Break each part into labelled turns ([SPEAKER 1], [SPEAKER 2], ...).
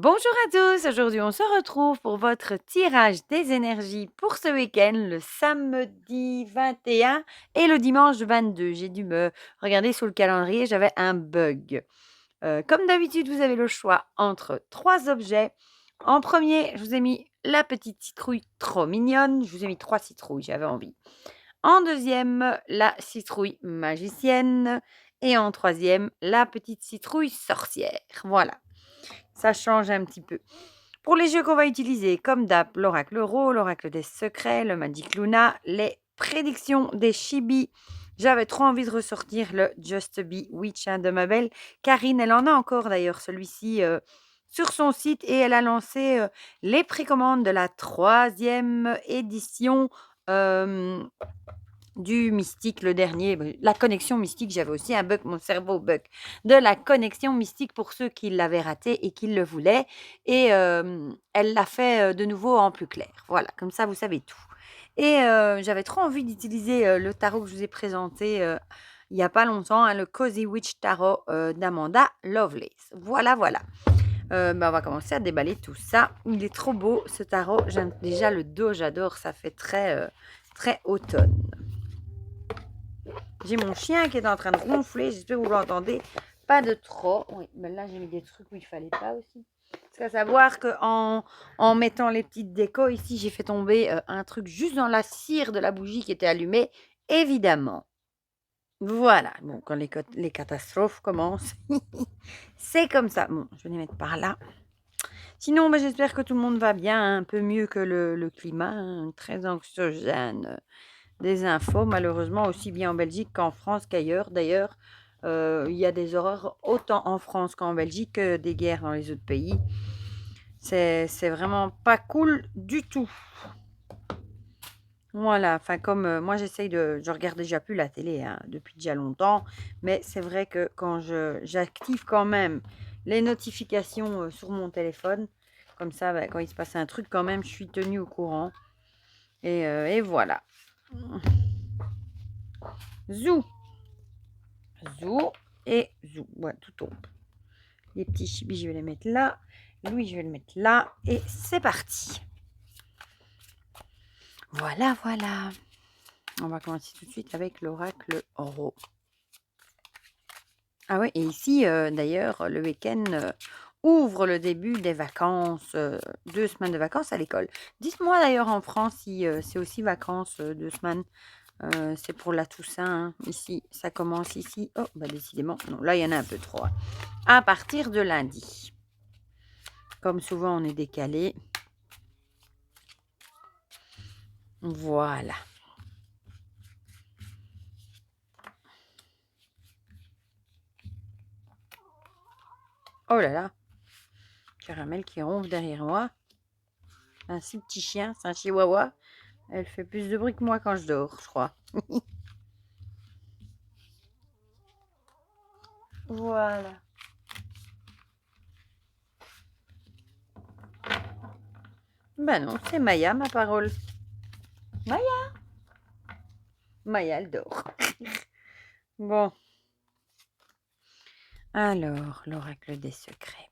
[SPEAKER 1] Bonjour à tous, aujourd'hui on se retrouve pour votre tirage des énergies pour ce week-end, le samedi 21 et le dimanche 22. J'ai dû me regarder sur le calendrier, j'avais un bug. Comme d'habitude, vous avez le choix entre trois objets. En premier, je vous ai mis la petite citrouille trop mignonne, je vous ai mis trois citrouilles, j'avais envie. En deuxième, la citrouille magicienne et en troisième, la petite citrouille sorcière. Voilà, ça change un petit peu. Pour les jeux qu'on va utiliser, comme d'hab, l'oracle euro, l'oracle des secrets, le Magic Luna, les prédictions des Chibi. J'avais trop envie de ressortir le Just Be Witch de ma belle Karine. Elle en a encore d'ailleurs celui-ci sur son site et elle a lancé les précommandes de la troisième édition. euh, du mystique, le dernier, la connexion mystique, j'avais aussi un bug, mon cerveau bug, de la connexion mystique pour ceux qui l'avaient raté et qui le voulaient. Et elle l'a fait de nouveau en plus clair. Voilà, comme ça, vous savez tout. Et j'avais trop envie d'utiliser le tarot que je vous ai présenté il n'y a pas longtemps, hein, le Cozy Witch Tarot d'Amanda Lovelace. Voilà, voilà. On va commencer à déballer tout ça. Il est trop beau, ce tarot. J'aime déjà le dos, j'adore. Ça fait très automne. J'ai mon chien qui est en train de ronfler. J'espère que vous l'entendez. Pas de trop. Oui, mais là, j'ai mis des trucs où il fallait pas aussi. Parce qu'à savoir qu'en mettant les petites décos ici, j'ai fait tomber un truc juste dans la cire de la bougie qui était allumée. Évidemment. Voilà. Bon, quand les catastrophes commencent, c'est comme ça. Bon, je vais les mettre par là. Sinon, j'espère que tout le monde va bien, un peu mieux que le climat, hein, très anxiogène. Des infos, malheureusement, aussi bien en Belgique qu'en France qu'ailleurs. D'ailleurs, il y a des horreurs autant en France qu'en Belgique, que des guerres dans les autres pays. C'est vraiment pas cool du tout. Voilà, enfin comme moi je regarde déjà plus la télé hein, depuis déjà longtemps, mais c'est vrai que quand j'active quand même les notifications sur mon téléphone, comme ça, quand il se passe un truc quand même, je suis tenue au courant. Et voilà. Zou. Zou et zou. Ouais, tout tombe. Les petits chibis, je vais les mettre là. Louis, je vais le mettre là. Et c'est parti. Voilà, voilà. On va commencer tout de suite avec l'oracle Oro. Ah ouais, et ici, d'ailleurs, le week-end ouvre le début des vacances, 2 semaines de vacances à l'école. Dites-moi d'ailleurs en France si c'est aussi vacances, 2 semaines. C'est pour la Toussaint, hein. Ici, ça commence ici. Oh, décidément, non, là, il y en a un peu trop. Hein. À partir de lundi. Comme souvent, on est décalé. Voilà. Oh là là. Caramel qui ronfle derrière moi. Un si petit chien, c'est un chihuahua. Elle fait plus de bruit que moi quand je dors, je crois. Voilà. Ben non, c'est Maya, ma parole. Maya. Maya, elle dort. Bon. Alors, l'oracle des secrets.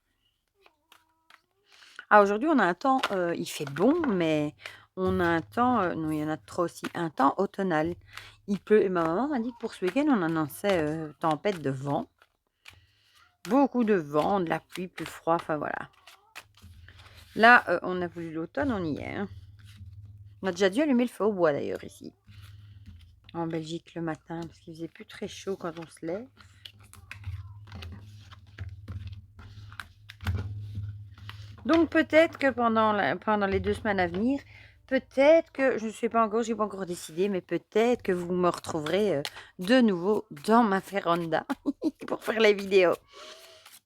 [SPEAKER 1] Ah, aujourd'hui, on a un temps, il fait bon, mais on a un temps, non, il y en a trop aussi, un temps automnal. Il pleut, et ma maman m'a dit que pour ce week-end, on annonçait tempête de vent. Beaucoup de vent, de la pluie, plus froid, enfin voilà. Là, on a voulu l'automne, on y est. Hein. On a déjà dû allumer le feu au bois d'ailleurs ici. En Belgique le matin, parce qu'il faisait plus très chaud quand on se lève. Donc peut-être que pendant les 2 semaines à venir, peut-être que, je ne sais pas encore, je n'ai pas encore décidé, mais peut-être que vous me retrouverez de nouveau dans ma véranda pour faire les vidéos.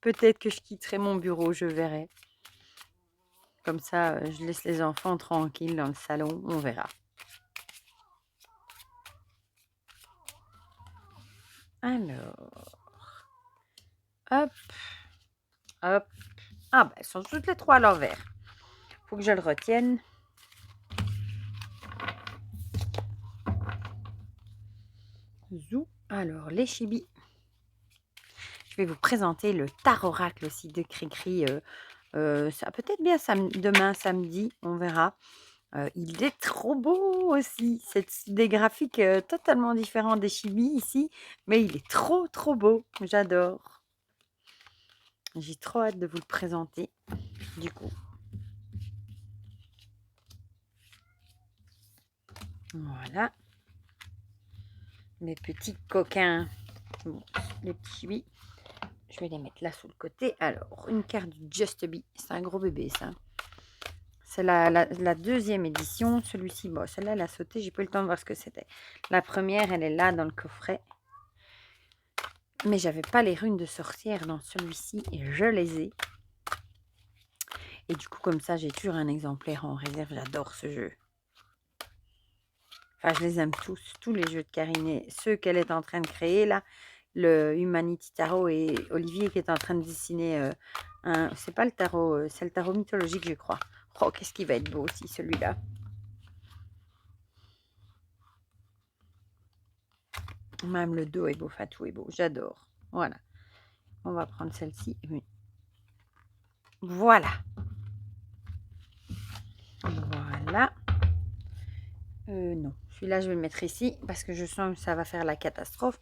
[SPEAKER 1] Peut-être que je quitterai mon bureau, je verrai. Comme ça, je laisse les enfants tranquilles dans le salon, on verra. Alors, hop, hop. Ah, elles sont toutes les trois à l'envers. Faut que je le retienne. Zou. Alors, les chibis. Je vais vous présenter le Taroracle aussi de Cricri Ça peut-être bien demain samedi, on verra. Il est trop beau aussi. C'est des graphiques totalement différents des chibies ici, mais il est trop trop beau. J'adore. J'ai trop hâte de vous le présenter. Du coup, voilà mes petits coquins. Bon, les petits chibis. Je vais les mettre là sous le côté. Alors, une carte du Just Bee. C'est un gros bébé, ça. C'est la deuxième édition. Celui-ci, bon, celle-là, elle a sauté. J'ai pas eu le temps de voir ce que c'était. La première, elle est là dans le coffret. Mais j'avais pas les runes de sorcière dans celui-ci et je les ai. Et du coup, comme ça, j'ai toujours un exemplaire en réserve. J'adore ce jeu. Enfin, je les aime tous les jeux de Karine. Ceux qu'elle est en train de créer, là. Le Humanity Tarot et Olivier qui est en train de dessiner c'est pas le tarot, c'est le tarot mythologique, je crois. Oh, qu'est-ce qui va être beau aussi, celui-là. Même le dos est beau, Fatou est beau. J'adore. Voilà. On va prendre celle-ci. Voilà. Voilà. Non. Celui-là, je vais le mettre ici parce que je sens que ça va faire la catastrophe.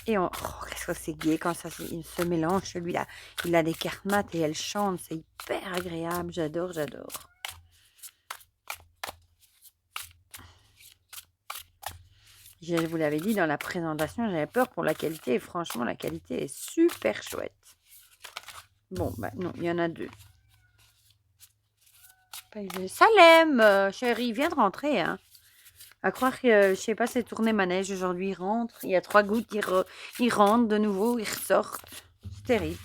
[SPEAKER 1] Et oh, qu'est-ce que c'est gai quand ça se mélange. Celui-là, il a des cartes mates et elle chante. C'est hyper agréable. J'adore, j'adore. Je vous l'avais dit dans la présentation, j'avais peur pour la qualité. Et franchement, la qualité est super chouette. Bon, bah non, il y en a deux. Salem, chérie, viens de rentrer. Hein. À croire que, je sais pas, c'est tourné manège aujourd'hui. Il rentre, il y a 3 gouttes, il rentre de nouveau, il ressortent. C'est terrible.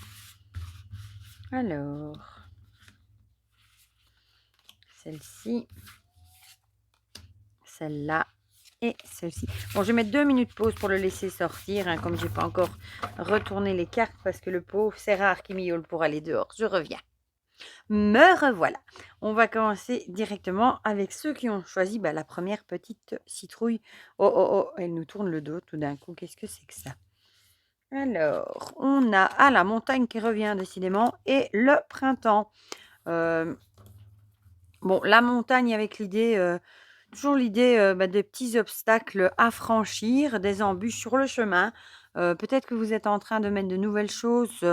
[SPEAKER 1] Alors, celle-ci, celle-là et celle-ci. Bon, je vais mettre 2 minutes de pause pour le laisser sortir, hein, comme j'ai pas encore retourné les cartes parce que le pauvre, c'est rare qu'il miaule pour aller dehors. Je reviens. Me revoilà. On va commencer directement avec ceux qui ont choisi la première petite citrouille. Oh, oh, oh, elle nous tourne le dos tout d'un coup. Qu'est-ce que c'est que ça? Alors, on a la montagne qui revient décidément et le printemps. Bon, la montagne avec l'idée, toujours l'idée des petits obstacles à franchir, des embûches sur le chemin. Peut-être que vous êtes en train de mettre de nouvelles choses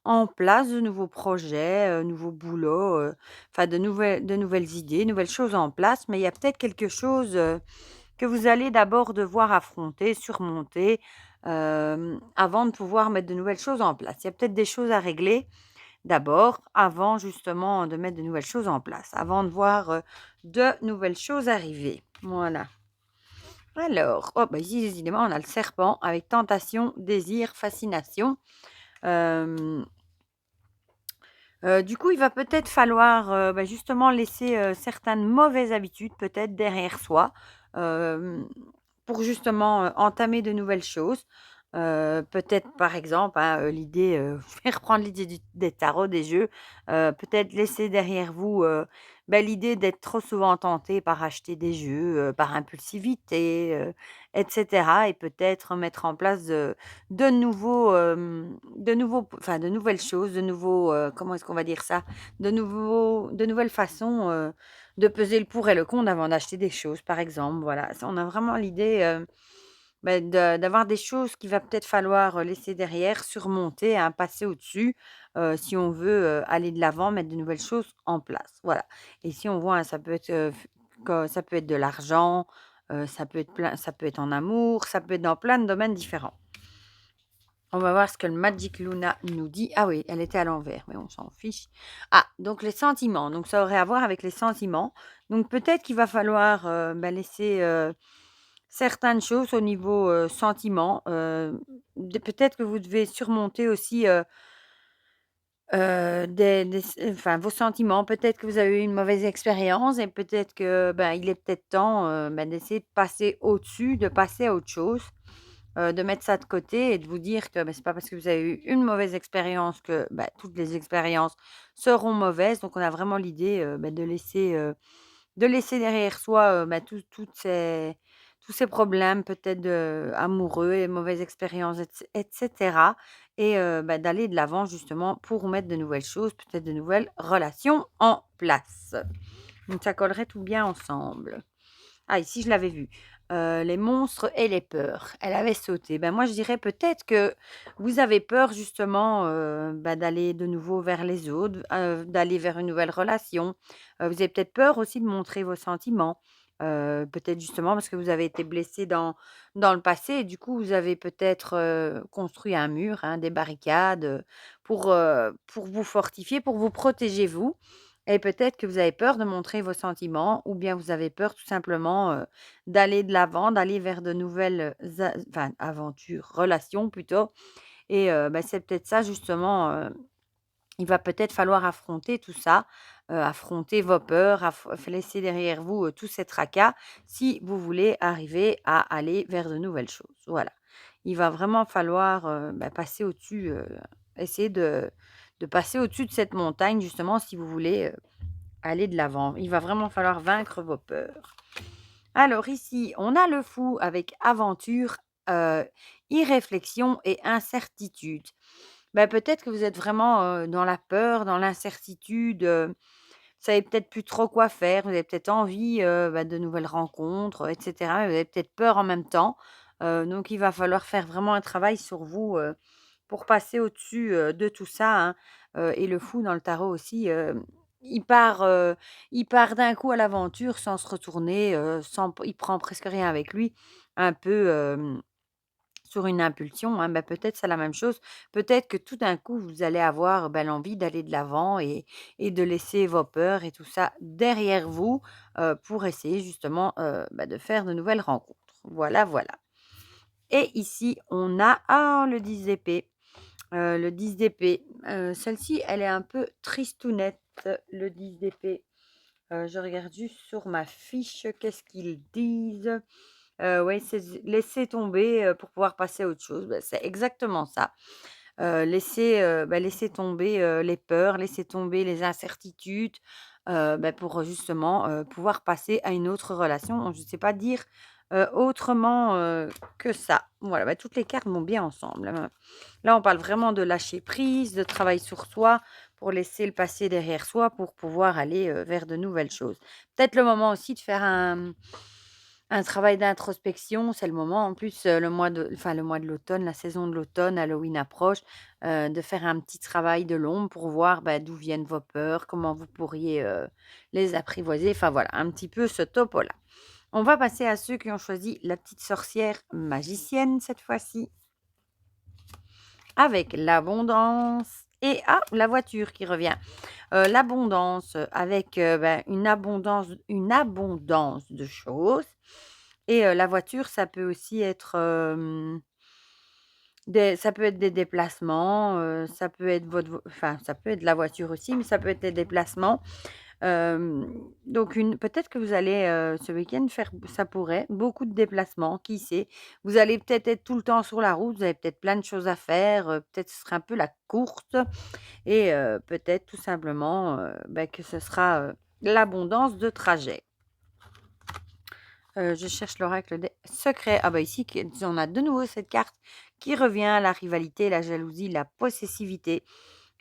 [SPEAKER 1] en place, de nouveaux projets, nouveaux boulots, enfin de nouvelles idées, nouvelles choses en place, mais il y a peut-être quelque chose que vous allez d'abord devoir affronter, surmonter, avant de pouvoir mettre de nouvelles choses en place. Il y a peut-être des choses à régler d'abord, avant justement de mettre de nouvelles choses en place, avant de voir de nouvelles choses arriver. Voilà. Alors, ici, décidément, on a le serpent avec tentation, désir, fascination. Du coup, il va peut-être falloir justement laisser certaines mauvaises habitudes peut-être derrière soi pour justement entamer de nouvelles choses. Peut-être par exemple, hein, l'idée, je vais reprendre l'idée des tarots, des jeux, peut-être laisser derrière vous l'idée d'être trop souvent tenté par acheter des jeux, par impulsivité, etc. Et peut-être mettre en place de nouvelles choses, de nouveaux, comment est-ce qu'on va dire ça? De nouvelles façons, de peser le pour et le contre avant d'acheter des choses, par exemple, voilà. On a vraiment l'idée, d'avoir des choses qu'il va peut-être falloir, laisser derrière, surmonter, hein, passer au-dessus, si on veut, aller de l'avant, mettre de nouvelles choses en place, voilà. Et si on voit, hein, ça peut être, ça peut être de l'argent, ça peut être en amour, ça peut être dans plein de domaines différents. On va voir ce que le Magic Luna nous dit. Ah oui, elle était à l'envers, mais on s'en fiche. Ah, donc les sentiments. Donc ça aurait à voir avec les sentiments. Donc peut-être qu'il va falloir laisser certaines choses au niveau sentiments. Peut-être que vous devez surmonter aussi vos sentiments. Peut-être que vous avez eu une mauvaise expérience et peut-être que il est peut-être temps d'essayer de passer au-dessus, de passer à autre chose. De mettre ça de côté et de vous dire que, c'est pas parce que vous avez eu une mauvaise expérience que, toutes les expériences seront mauvaises. Donc on a vraiment l'idée, de laisser derrière soi, tous ces problèmes peut-être amoureux et mauvaises expériences et cetera et d'aller de l'avant justement pour mettre de nouvelles choses, peut-être de nouvelles relations en place. Donc ça collerait tout bien ensemble. Ah, ici, je l'avais vu. Les monstres et les peurs. Elle avait sauté. Ben, moi, je dirais peut-être que vous avez peur justement, d'aller de nouveau vers les autres, d'aller vers une nouvelle relation. Vous avez peut-être peur aussi de montrer vos sentiments. Peut-être justement parce que vous avez été blessé dans le passé et du coup, vous avez peut-être, construit un mur, hein, des barricades, pour vous fortifier, pour vous protéger vous. Et peut-être que vous avez peur de montrer vos sentiments ou bien vous avez peur tout simplement, d'aller de l'avant, d'aller vers de nouvelles, a enfin aventures, relations plutôt et c'est peut-être ça justement, il va peut-être falloir affronter tout ça, affronter vos peurs, laisser derrière vous, tous ces tracas si vous voulez arriver à aller vers de nouvelles choses. Voilà. Il va vraiment falloir, passer au-dessus, essayer de passer au-dessus de cette montagne justement si vous voulez, aller de l'avant. Il va vraiment falloir vaincre vos peurs. Alors ici, on a le fou avec aventure, heu, irréflexion et incertitude. Peut-être que vous êtes vraiment, dans la peur, dans l'incertitude, vous savez peut-être plus trop quoi faire, vous avez peut-être envie, de nouvelles rencontres, et cetera. Vous avez peut-être peur en même temps, donc il va falloir faire vraiment un travail sur vous, pour passer au-dessus, de tout ça, hein, et le fou dans le tarot aussi, il part, heu, il part d'un coup à l'aventure sans se retourner, sans il prend presque rien avec lui, un peu, sur une impulsion, hein. Peut-être c'est la même chose. Peut-être que tout d'un coup, vous allez avoir, l'envie d'aller de l'avant et de laisser vos peurs et tout ça derrière vous, pour essayer justement, de faire de nouvelles rencontres. Voilà, voilà. Et ici, on a, le 10 d'épée. Le 10 d'épée, celle-ci, elle est un peu tristounette, le 10 d'épée. Je regarde juste sur ma fiche, qu'est-ce qu'ils disent? Ouais, c'est laisser tomber, pour pouvoir passer à autre chose. C'est exactement ça. Laisser tomber, les peurs, laisser tomber les incertitudes, pour, justement, pouvoir passer à une autre relation. Je ne sais pas dire, autrement, que ça. Voilà, toutes les cartes vont bien ensemble, hein. Là, on parle vraiment de lâcher prise, de travail sur soi pour laisser le passé derrière soi, pour pouvoir aller, vers de nouvelles choses. Peut-être le moment aussi de faire un travail d'introspection. C'est le moment en plus, le mois de l'automne, la saison de l'automne, Halloween approche, de faire un petit travail de l'ombre pour voir, d'où viennent vos peurs, comment vous pourriez, les apprivoiser. Enfin voilà, un petit peu ce topo-là. On va passer à ceux qui ont choisi la petite sorcière magicienne cette fois-ci. Avec l'abondance et la voiture qui revient. L'abondance, avec, une abondance de choses et la voiture, ça peut aussi être, ça peut être des déplacements, ça peut être ça peut être la voiture aussi, mais ça peut être des déplacements. Donc peut-être que vous allez, ce week-end faire ça pourrait, beaucoup de déplacements, qui sait? Vous allez peut-être être tout le temps sur la route, vous avez peut-être plein de choses à faire, peut-être ce sera un peu la course et peut-être tout simplement, que ce sera, l'abondance de trajets. Je cherche l'oracle des secrets. Ah ici on a de nouveau cette carte qui revient, la rivalité, la jalousie, la possessivité.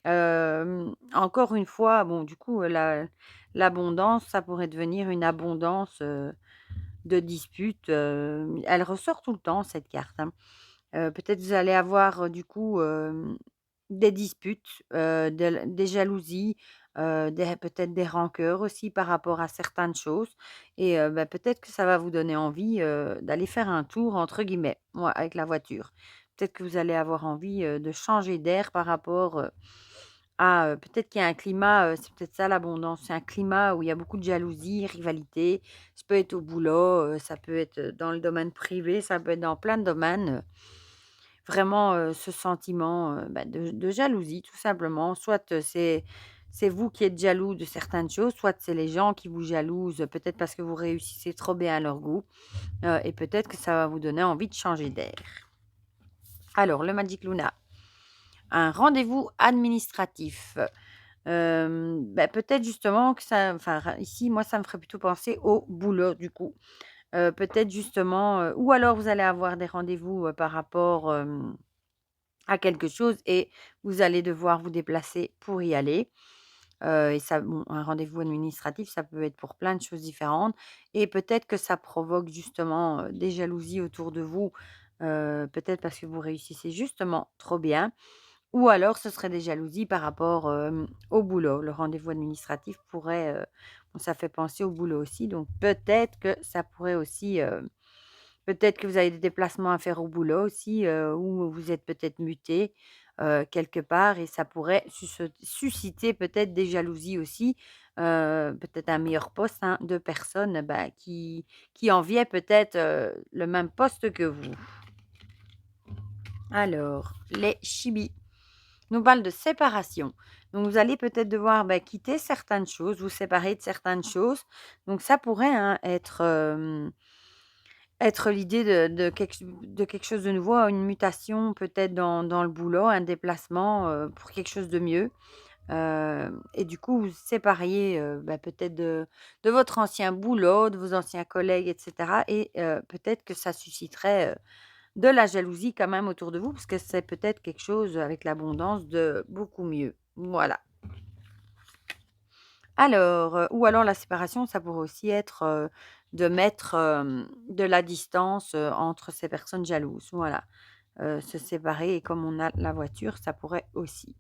[SPEAKER 1] Encore une fois, bon du coup, l'abondance, ça pourrait devenir une abondance, de disputes, elle ressort tout le temps cette carte, hein. Peut-être vous allez avoir, du coup, des disputes, des jalousies, peut-être des rancœurs aussi par rapport à certaines choses et peut-être que ça va vous donner envie, d'aller faire un «tour» entre guillemets, ouais, avec la voiture. Peut-être que vous allez avoir envie, de changer d'air par rapport, peut-être qu'il y a un climat, c'est peut-être ça l'abondance, c'est un climat où il y a beaucoup de jalousie, rivalité. Ça peut être au boulot, ça peut être, dans le domaine privé, ça peut être dans plein de domaines, vraiment, ce sentiment, de jalousie tout simplement. Soit, c'est vous qui êtes jaloux de certaines choses, soit c'est les gens qui vous jalousent, peut-être parce que vous réussissez trop bien à leur goût, et peut-être que ça va vous donner envie de changer d'air. Alors le Magic Luna, un rendez-vous administratif. Peut-être justement que ça enfin ra ici, moi, ça me ferait plutôt penser au boulot du coup. Peut-être justement, ou alors vous allez avoir des rendez-vous, par rapport, à quelque chose et vous allez devoir vous déplacer pour y aller. Et ça bon, un rendez-vous administratif, ça peut être pour plein de choses différentes et peut-être que ça provoque justement, des jalousies autour de vous, peut-être parce que vous réussissez justement trop bien ou alors ce serait des jalousies par rapport, au boulot. Le rendez-vous administratif pourrait, bon ça fait penser au boulot aussi donc peut-être que ça pourrait aussi, peut-être que vous avez des déplacements à faire au boulot aussi, ou vous êtes peut-être muté, quelque part et ça pourrait susciter peut-être des jalousies aussi, peut-être un meilleur poste, hein, de personnes, bah, qui enviaient peut-être, le même poste que vous. Alors, les chibis nous parlent de séparation. Donc vous allez peut-être devoir, bah, quitter certaines choses, vous séparer de certaines choses. Donc ça pourrait, hein, être l'idée de quelque chose de nouveau, une mutation peut-être dans le boulot, un déplacement, pour quelque chose de mieux. Et du coup, vous sépariez, bah, peut-être de votre ancien boulot, de vos anciens collègues et cetera et peut-être que ça susciterait, de la jalousie quand même autour de vous, parce que c'est peut-être quelque chose avec l'abondance de beaucoup mieux. Voilà. Alors, ou alors la séparation, ça pourrait aussi être, de mettre, de la distance, entre ces personnes jalouses. Voilà, se séparer et comme on a la voiture, ça pourrait aussi.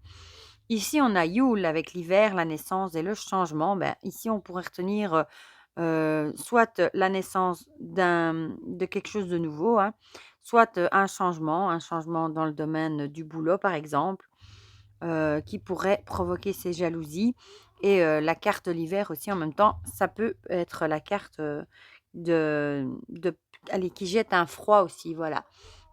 [SPEAKER 1] Ici, on a Yule avec l'hiver, la naissance et le changement. Ben, ici, on pourrait retenir, soit, la naissance de quelque chose de nouveau, hein, soit, un changement dans le domaine du boulot, par exemple, qui pourrait provoquer ces jalousies et la carte de l'hiver aussi en même temps, ça peut être la carte, de allez, qui jette un froid aussi, voilà.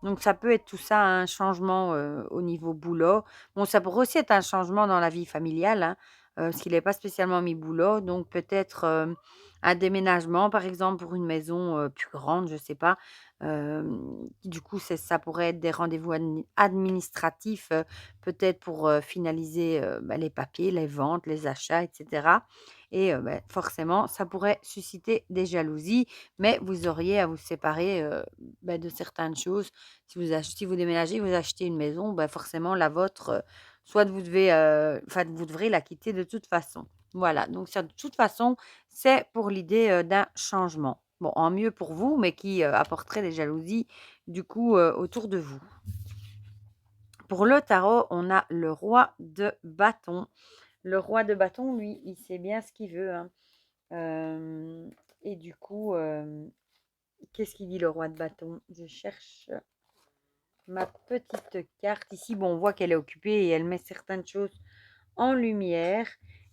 [SPEAKER 1] Donc ça peut être tout ça, un changement, au niveau boulot. Bon, ça pourrait aussi être un changement dans la vie familiale, hein, parce qu'il est pas spécialement mis boulot, donc peut-être, un déménagement, par exemple, pour une maison, plus grande, je sais pas. Du coup, ça pourrait être des rendez-vous administratifs, peut-être pour, finaliser, bah, les papiers, les ventes, les achats et cetera et bah, forcément, ça pourrait susciter des jalousies, mais vous auriez à vous séparer, bah, de certaines choses. Si vous déménagez, vous achetez une maison, bah, forcément la vôtre, soit vous devez, enfin vous devrez la quitter de toute façon. Voilà, donc ça de toute façon, c'est pour l'idée, d'un changement. Bon, en mieux pour vous, mais qui, apporterait des jalousies du coup, autour de vous. Pour le tarot, on a le roi de bâton. Le roi de bâton, lui, il sait bien ce qu'il veut, hein. Et du coup, qu'est-ce qu'il dit le roi de bâton? Je cherche ma petite carte. Ici, bon, on voit qu'elle est occupée et elle met certaines choses en lumière.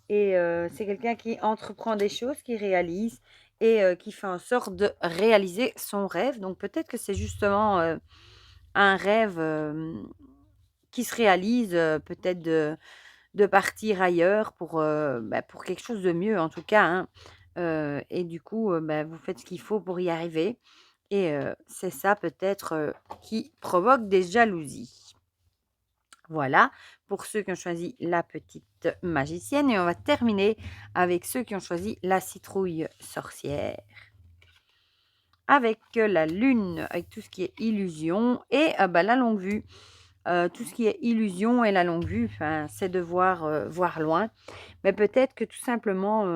[SPEAKER 1] Et c'est quelqu'un qui entreprend des choses, qui réalise et qui fait en sorte de réaliser son rêve. Donc peut-être que c'est justement un rêve qui se réalise, peut-être de partir ailleurs pour, bah, pour quelque chose de mieux en tout cas, hein. Et du coup, bah, vous faites ce qu'il faut pour y arriver et c'est ça peut-être, qui provoque des jalousies. Voilà, pour ceux qui ont choisi la petite magicienne et on va terminer avec ceux qui ont choisi la citrouille sorcière. Avec, la lune, avec tout ce qui est illusion et bah, la longue vue. Tout ce qui est illusion et la longue vue, enfin, c'est de voir, voir loin. Mais peut-être que tout simplement,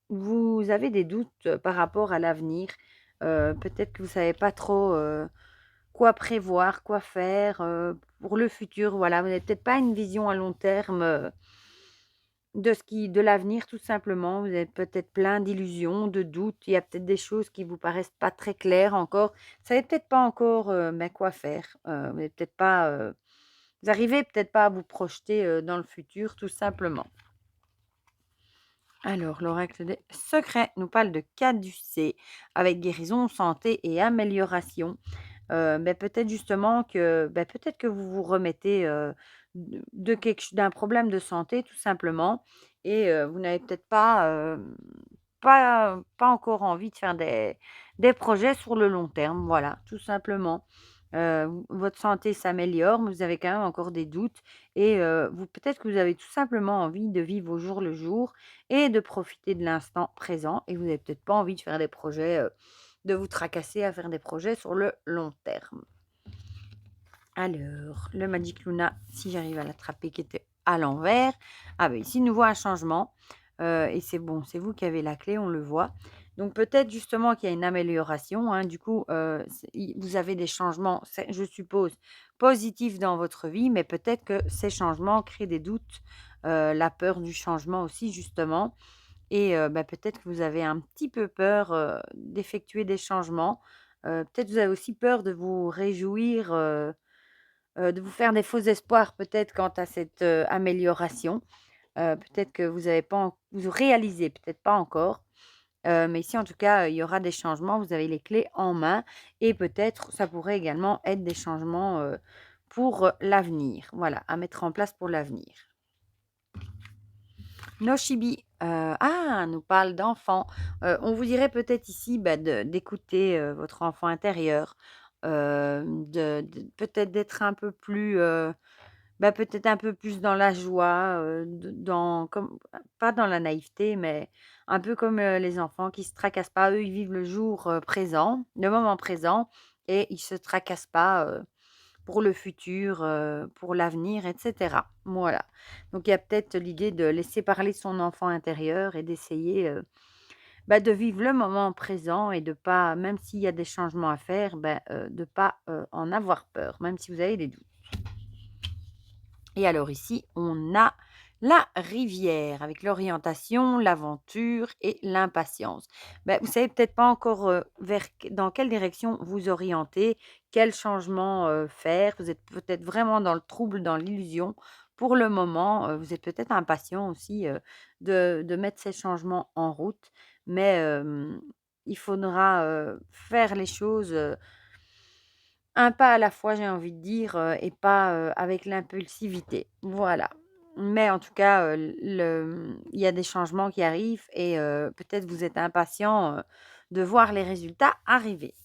[SPEAKER 1] vous avez des doutes, par rapport à l'avenir. Peut-être que vous savez pas trop, quoi prévoir, quoi faire, pour le futur. Voilà, vous n'avez peut-être pas une vision à long terme, de l'avenir tout simplement. Vous êtes peut-être plein d'illusions, de doutes. Il y a peut-être des choses qui vous paraissent pas très claires encore. Vous savez peut-être pas encore, bah, quoi faire. Vous avez peut-être pas, vous arrivez peut-être pas à vous projeter, dans le futur tout simplement. Alors, l'oracle des secrets nous parle de caducée avec guérison, santé et amélioration. Beh, peut-être justement que, bah, peut-être que vous vous remettez, d'un problème de santé tout simplement et vous n'avez peut-être pas, pas encore envie de faire des projets sur le long terme, voilà, tout simplement. Votre santé s'améliore, mais vous avez quand même encore des doutes et vous peut-être que vous avez tout simplement envie de vivre au jour le jour et de profiter de l'instant présent et vous avez peut-être pas envie de faire des projets, de vous tracasser à faire des projets sur le long terme. Alors, le Magic Luna, si j'arrive à l'attraper, qui était à l'envers. Ah ben ici, nous voit un changement. Et c'est bon, c'est vous qui avez la clé, on le voit. Donc peut-être justement qu'il y a une amélioration, hein. Du coup, vous avez des changements, je suppose, positifs dans votre vie, mais peut-être que ces changements créent des doutes, la peur du changement aussi, justement. Et bah, peut-être que vous avez un petit peu peur d'effectuer des changements. Peut-être vous avez aussi peur de vous réjouir. De vous faire des faux espoirs peut-être quant à cette, amélioration. Peut-être que vous avez pas en vous réalisez peut-être pas encore, mais ici en tout cas, il y aura des changements. Vous avez les clés en main et peut-être ça pourrait également être des changements, pour, l'avenir. Voilà, à mettre en place pour l'avenir. Noshibi, nous parle d'enfant. On vous dirait peut-être ici, bah, d'écouter, votre enfant intérieur, de peut-être d'être un peu plus, bah, peut-être un peu plus dans la joie, dans comme pas dans la naïveté, mais un peu comme, les enfants qui se tracassent pas. Eux, ils vivent le jour, présent, le moment présent et ils se tracassent pas, pour le futur, pour l'avenir et cetera. Voilà. Donc il y a peut-être l'idée de laisser parler son enfant intérieur et d'essayer, bah, de vivre le moment présent et de pas même s'il y a des changements à faire, de pas, en avoir peur, même si vous avez des doutes. Et alors ici, on a la rivière avec l'orientation, l'aventure et l'impatience. Vous savez peut-être pas encore dans quelle direction vous orienter, quel changement faire. Vous êtes peut-être vraiment dans le trouble, dans l'illusion. Pour le moment, vous êtes peut-être impatient aussi de mettre ces changements en route, mais il faudra faire les choses. Un pas à la fois, j'ai envie de dire, et pas, avec l'impulsivité. Voilà. Mais en tout cas, il y a des changements qui arrivent et peut-être vous êtes impatient, de voir les résultats arriver.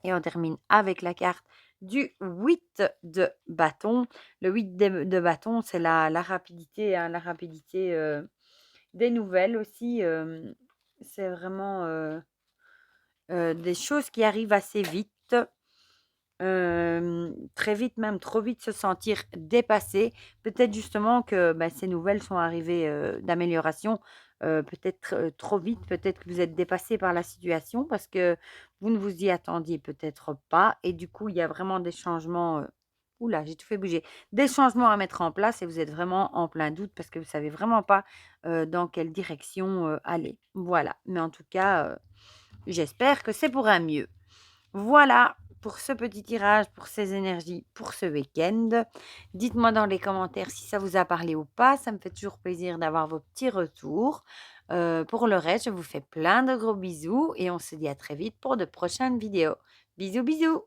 [SPEAKER 1] Et on termine avec la carte du 8 de bâton. Le 8 de bâton, c'est la rapidité, hein, la rapidité, des nouvelles aussi, c'est vraiment, des choses qui arrivent assez vite. Très vite, même trop vite, se sentir dépassé. Peut-être justement que, bah, ces nouvelles sont arrivées, d'amélioration, peut-être, trop vite. Peut-être que vous êtes dépassé par la situation parce que vous ne vous y attendiez peut-être pas et du coup, il y a vraiment des changements, j'ai tout fait bouger. Des changements à mettre en place et vous êtes vraiment en plein doute parce que vous savez vraiment pas, dans quelle direction, aller. Voilà, mais en tout cas, j'espère que c'est pour un mieux. Voilà pour ce petit tirage, pour ces énergies, pour ce week-end. Dites-moi dans les commentaires si ça vous a parlé ou pas. Ça me fait toujours plaisir d'avoir vos petits retours. Pour le reste, je vous fais plein de gros bisous et on se dit à très vite pour de prochaines vidéos. Bisous, bisous!